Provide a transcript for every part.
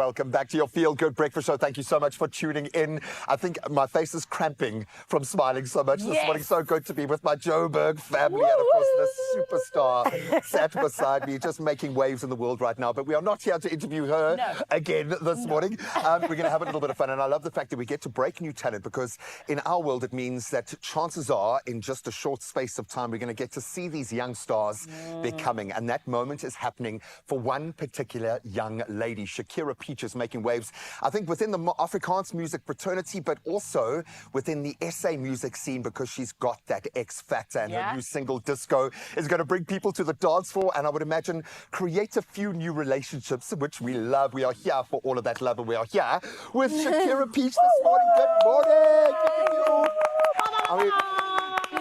welcome back to your Feel Good Breakfast Show. Thank you so much for tuning in. I think my face is cramping from smiling so much this morning. So good to be with my Joburg family and, of course, the superstar sat beside me, just making waves in the world right now. But we are not here to interview her again this morning. We're going to have a little bit of fun, and I love the fact that we get to break new talent, because in our world it means that chances are in just a short space of time we're going to get to see these young stars becoming, and that moment is happening for one particular young lady. Shakira Peaches making waves, I think, within the Afrikaans music fraternity, but also within the SA music scene, because she's got that X Factor, and her new single Disco is going to bring people to the dance floor, and I would imagine create a few new relationships, which we love. We are here for all of that love, and we are here with Shakira Peach this morning. Good morning.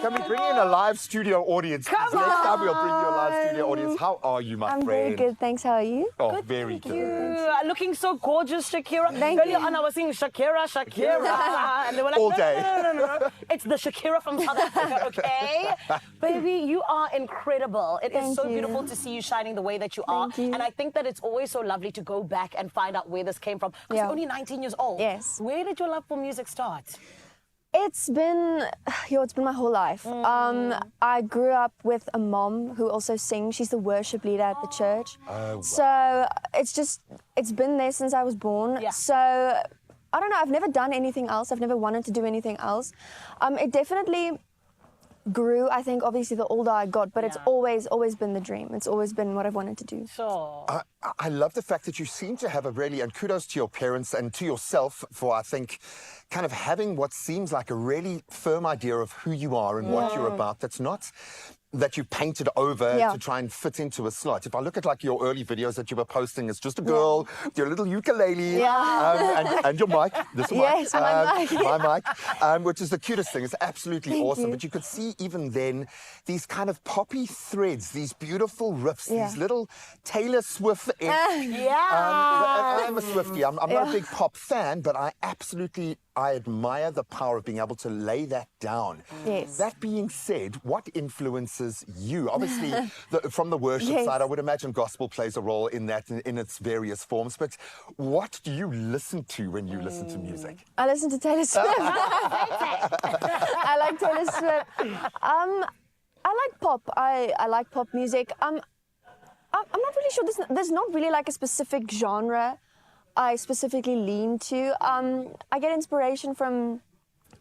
Can we bring in a live studio audience? Next time we'll bring you a live studio audience. How are you, my friend? I'm very good, thanks. How are you? Oh, good, very good. You are looking so gorgeous, Shakira. Thank Earlier you. on, I was singing Shakira, Shakira. And they were like, All no, day. no. It's the Shakira from South Africa, okay? Baby, you are incredible. It is so beautiful to see you shining the way that you are. Thank you. And I think that it's always so lovely to go back and find out where this came from. Because you're only 19 years old. Yes. Where did your love for music start? It's been my whole life. I grew up with a mom who also sings. She's the worship leader at the church. Oh, wow. So it's been there since I was born. Yeah. So I don't know, I've never done anything else. I've never wanted to do anything else. It definitely grew, I think, obviously the older I got, but it's always been the dream. It's always been what I've wanted to do. Sure. I love the fact that you seem to have a really, and kudos to your parents and to yourself for, I think, kind of having what seems like a really firm idea of who you are and what you're about. That's not that you painted over to try and fit into a slot. If I look at like your early videos that you were posting, it's just a girl with your little ukulele and your mic. This mic. Yes, my mic. My mic, which is the cutest thing. It's absolutely awesome. you. But you could see even then these kind of poppy threads, these beautiful riffs, these little Taylor Swift. I'm a Swiftie. I'm not a big pop fan, but I admire the power of being able to lay that down. Yes. That being said, what influences you? Obviously, from the worship side, I would imagine gospel plays a role in that in its various forms. But what do you listen to when you listen to music? I listen to Taylor Swift. I like Taylor Swift. I like pop. I like pop music. I'm not really sure. There's not really like a specific genre I specifically lean to. I get inspiration from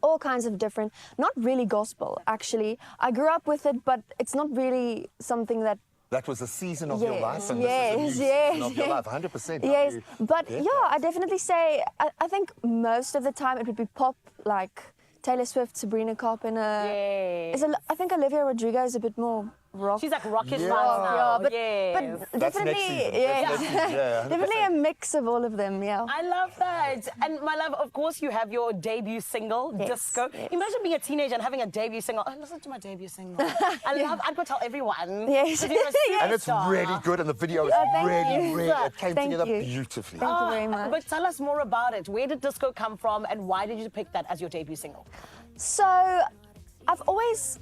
all kinds of different, not really gospel, actually. I grew up with it, but it's not really something that... That was a season of your life, and yes, this is a new season of your life, 100%. Yes, but I definitely say, I think most of the time it would be pop, like Taylor Swift, Sabrina Carpenter. I think Olivia Rodrigo is a bit more rock. She's like rockish vibes now. but That's definitely, next season. definitely a mix of all of them. I love that. And my love, of course, you have your debut single, Disco. Imagine being a teenager and having a debut single. Oh, listen to my debut single. I'd go tell everyone. Yes. And it's really good, and the video is really, it came together beautifully. Thank you very much. But tell us more about it. Where did Disco come from, and why did you pick that as your debut single? So,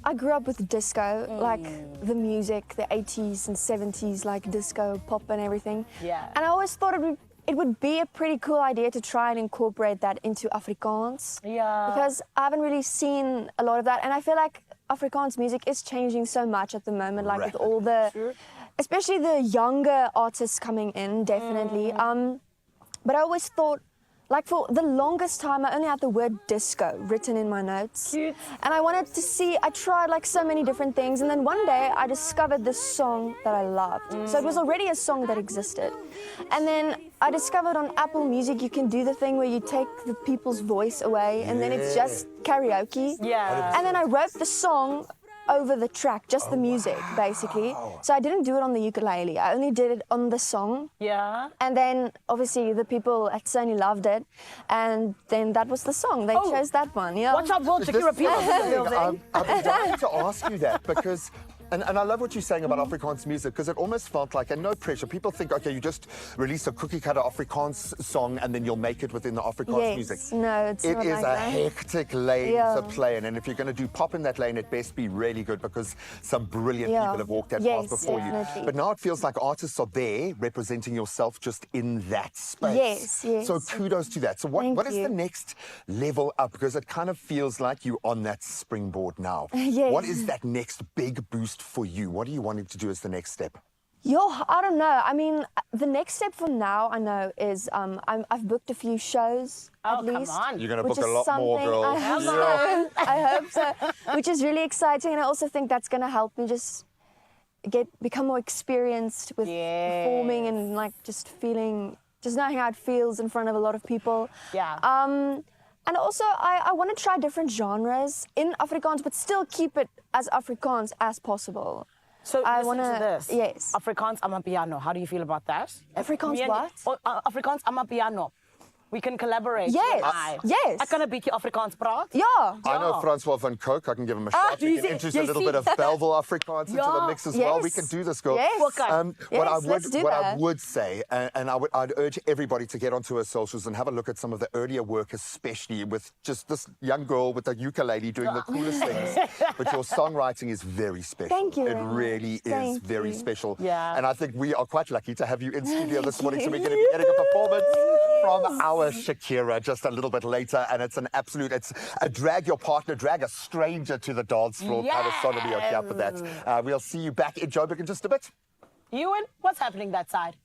I grew up with disco, like the music, the 80s and 70s, like disco, pop and everything. Yeah. And I always thought it would be a pretty cool idea to try and incorporate that into Afrikaans. Yeah. Because I haven't really seen a lot of that, and I feel like Afrikaans music is changing so much at the moment, like with all the, especially the younger artists coming in, definitely. But I always thought, like for the longest time, I only had the word disco written in my notes. Cute. And I wanted to see, I tried like so many different things. And then one day I discovered this song that I loved. So it was already a song that existed. And then I discovered on Apple Music, you can do the thing where you take the people's voice away and then it's just karaoke. Yeah. And then I wrote the song over the track, just the music, basically. So I didn't do it on the ukulele. I only did it on the song. Yeah. And then, obviously, the people at Sony loved it. And then that was the song. They chose that one, Watch out, World Shakira people in the building. I've been dying to ask you that, because And I love what you're saying about Afrikaans music, because it almost felt like, and no pressure, people think, okay, you just release a cookie cutter Afrikaans song and then you'll make it within the Afrikaans music. No, it's It not is like a that. hectic lane Yeah. to play in, and if you're going to do pop in that lane, it best be really good, because some brilliant people have walked that path before you. definitely. But now it feels like artists are there representing yourself just in that space. Yes, yes. So kudos to that. So what is you. the next level up? Because it kind of feels like you're on that springboard now. Yes. What is that next big boost for you? What are you wanting to do as the next step? I don't know. I mean, the next step for now, I know, is I've booked a few shows Oh, at come least. on. You're going to which book a is lot more, something girl. I hope so. I hope so. Which is really exciting, and I also think that's going to help me just become more experienced with performing and like just knowing how it feels in front of a lot of people. Yeah. And also, I want to try different genres in Afrikaans, but still keep it as Afrikaans as possible. So I listen wanna- to this. yes. Afrikaans Amapiano. How do you feel about that? Afrikaans Me and- what? Afrikaans Amapiano. We can collaborate. Yes, you and I. yes. Ek kan 'n bietjie Afrikaans praat. Yeah. I know Francois van Coke. I can give him a shot. We you can see- introduce you a little see- bit of Belleville Afrikaans into the Yeah. mix as well. We Yes. can do this, girl. Yes. Okay. What I Yes, let's do what I that. would say, and I'd urge everybody to get onto her socials and have a look at some of the earlier work, especially with just this young girl with a ukulele doing the coolest things. But your songwriting is very special. Thank you It very really much. is Thank very you. special. Yeah. And I think we are quite lucky to have you in studio this morning. So we're going to be getting a performance from our Shakira just a little bit later. And it's a drag your partner, drag a stranger to the dance floor kind of song. We'll be okay for that. We'll see you back in Joburg in just a bit. Ewan, what's happening that side?